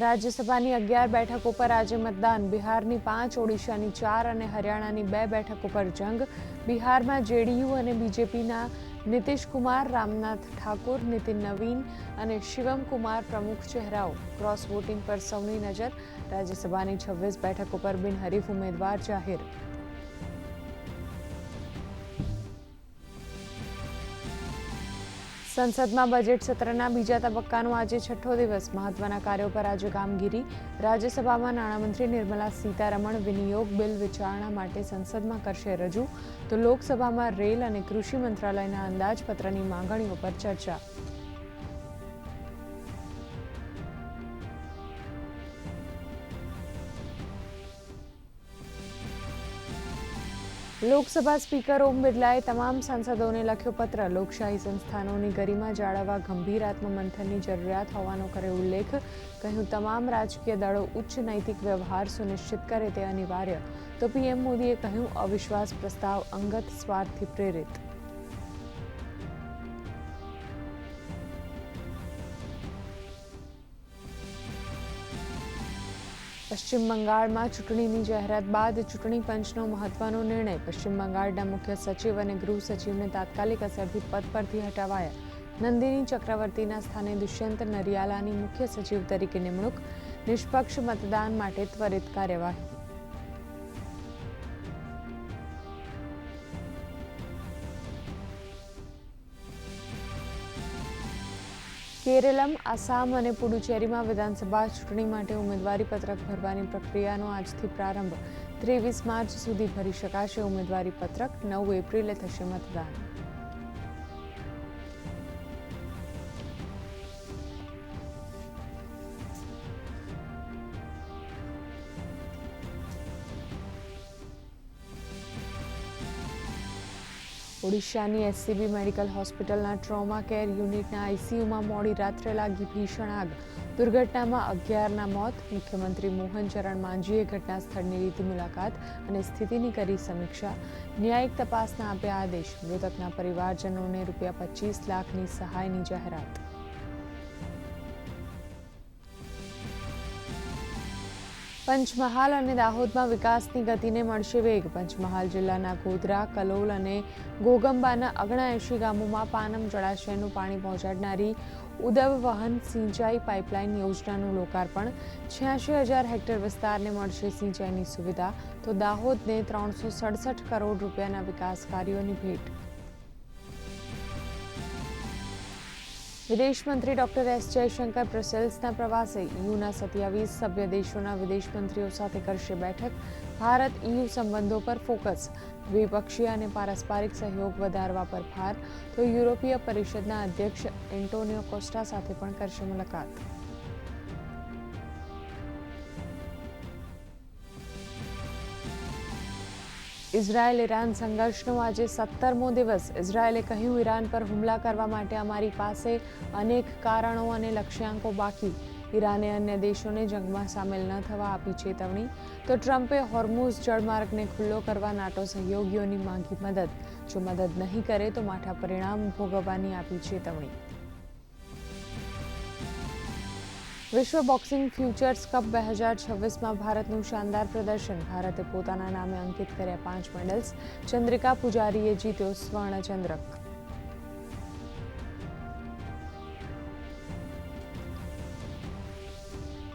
રાજ્યસભાની 11 બેઠકો પર આજે મતદાન. બિહારની 5, ઓડિશાની 4 અને હરિયાણાની 2 બેઠકો પર જંગ. બિહારમાં જેડીયુ અને બીજેપીના નીતિશ કુમાર, રામનાથ ઠાકુર, નીતિન નવીન અને શિવમ કુમાર પ્રમુખ ચહેરાઓ. ક્રોસ વોટિંગ પર સૌની નજર. રાજ્યસભાની 26 બેઠકો પર બિનહરીફ ઉમેદવાર જાહેર. સંસદમાં બજેટ સત્રના બીજા તબક્કાનો આજે છઠ્ઠો દિવસ. મહત્વના કાર્યો પર આજે કામગીરી. રાજ્યસભામાં નાણામંત્રી નિર્મલા સીતારમણ વિનિયોગ બિલ વિચારણા માટે સંસદમાં કરશે રજૂ, તો લોકસભામાં રેલ અને કૃષિ મંત્રાલયના અંદાજપત્રની માંગણીઓ પર ચર્ચા. લોકસભા સ્પીકર ઓમ બિરલાએ તમામ સાંસદોને લખ્યો પત્ર. લોકશાહી સંસ્થાનોની ગરિમા જાળવવા ગંભીર આત્મમંથનની જરૂરિયાત હોવાનો કર્યો ઉલ્લેખ. કહ્યું, તમામ રાજકીય દળો ઉચ્ચ નૈતિક વ્યવહાર સુનિશ્ચિત કરે તે અનિવાર્ય. તો પીએમ મોદીએ કહ્યું, અવિશ્વાસ પ્રસ્તાવ અંગત સ્વાર્થથી પ્રેરિત. પશ્ચિમ બંગાળમાં ચૂંટણીની જાહેરાત બાદ ચૂંટણી પંચનો મહત્વનો નિર્ણય. પશ્ચિમ બંગાળના મુખ્ય સચિવ અને ગૃહ સચિવને તાત્કાલિક અસરથી પદ પરથી હટાવાયા. નંદિની ચક્રવર્તીના સ્થાને દુષ્યંત નરિયાલાની મુખ્ય સચિવ તરીકે નિમણૂક. નિષ્પક્ષ મતદાન માટે ત્વરિત કાર્યવાહી. કેરળમ, આસામ અને પુડુચેરીમાં વિધાનસભા ચૂંટણી માટે ઉમેદવારી પત્રક ભરવાની પ્રક્રિયાનો આજથી પ્રારંભ. 23 માર્ચ સુધી ભરી શકાશે ઉમેદવારી પત્રક. 9 એપ્રિલે થશે મતદાન. ઓડિશાની એસસીબી મેડિકલ હોસ્પિટલના ટ્રોમા કેર યુનિટના આઈસીયુમાં મોડી રાત્રે લાગી ભીષણ આગ. દુર્ઘટનામાં 11ના મોત. મુખ્યમંત્રી મોહન ચરણ માંઝીએ ઘટના સ્થળની લીધી મુલાકાત અને સ્થિતિની કરી સમીક્ષા. ન્યાયિક તપાસના આપ્યા આદેશ. મૃતકના પરિવારજનોને ₹25 લાખની સહાયની જાહેરાત. પંચમહાલ અને દાહોદમાં વિકાસની ગતિને મળશે વેગ. પંચમહાલ જિલ્લાના ગોધરા, કલોલ અને ઘોગંબાના 79 ગામોમાં પાનમ જળાશયનું પાણી પહોંચાડનારી ઉદવ વહન સિંચાઈ પાઇપલાઇન યોજનાનું લોકાર્પણ. 86,000 હેક્ટર વિસ્તારને મળશે સિંચાઈની સુવિધા, તો દાહોદને ₹367 કરોડ વિકાસ કાર્યોની ભેટ. વિદેશ મંત્રી ડોક્ટર એસ જયશંકર બ્રસેલ્સના પ્રવાસે. યુના 27 સભ્ય દેશોના વિદેશ મંત્રીઓ સાથે કરશે બેઠક. ભારત EU સંબંધો પર ફોકસ. દ્વિપક્ષીય અને પારસ્પરિક સહયોગ વધારવા પર ભાર, તો યુરોપીય પરિષદના અધ્યક્ષ એન્ટોનિયો કોસ્ટા સાથે પણ કરશે મુલાકાત. ઇઝરાયલ ઈરાન સંઘર્ષનો આજે 17મો દિવસ. ઇઝરાયલે કહ્યું, ઈરાન પર હુમલા કરવા માટે અમારી પાસે અનેક કારણો અને લક્ષ્યાંકો બાકી. ઈરાને અન્ય દેશોને જંગમાં સામેલ ન થવા આપી ચેતવણી. તો ટ્રમ્પે હોર્મુઝ જળમાર્ગને ખુલ્લો કરવા નાટો સહયોગીઓની માંગી મદદ. જો મદદ નહીં કરે તો માઠા પરિણામ ભોગવવાની આપી ચેતવણી. વિશ્વ બોક્સિંગ ફ્યુચર્સ કપ 2026માં ભારતનું શાનદાર પ્રદર્શન. ભારતે પોતાના નામે અંકિત કર્યા 5 મેડલ્સ. ચંદ્રિકા પુજારીએ જીત્યો સ્વર્ણ ચંદ્રક.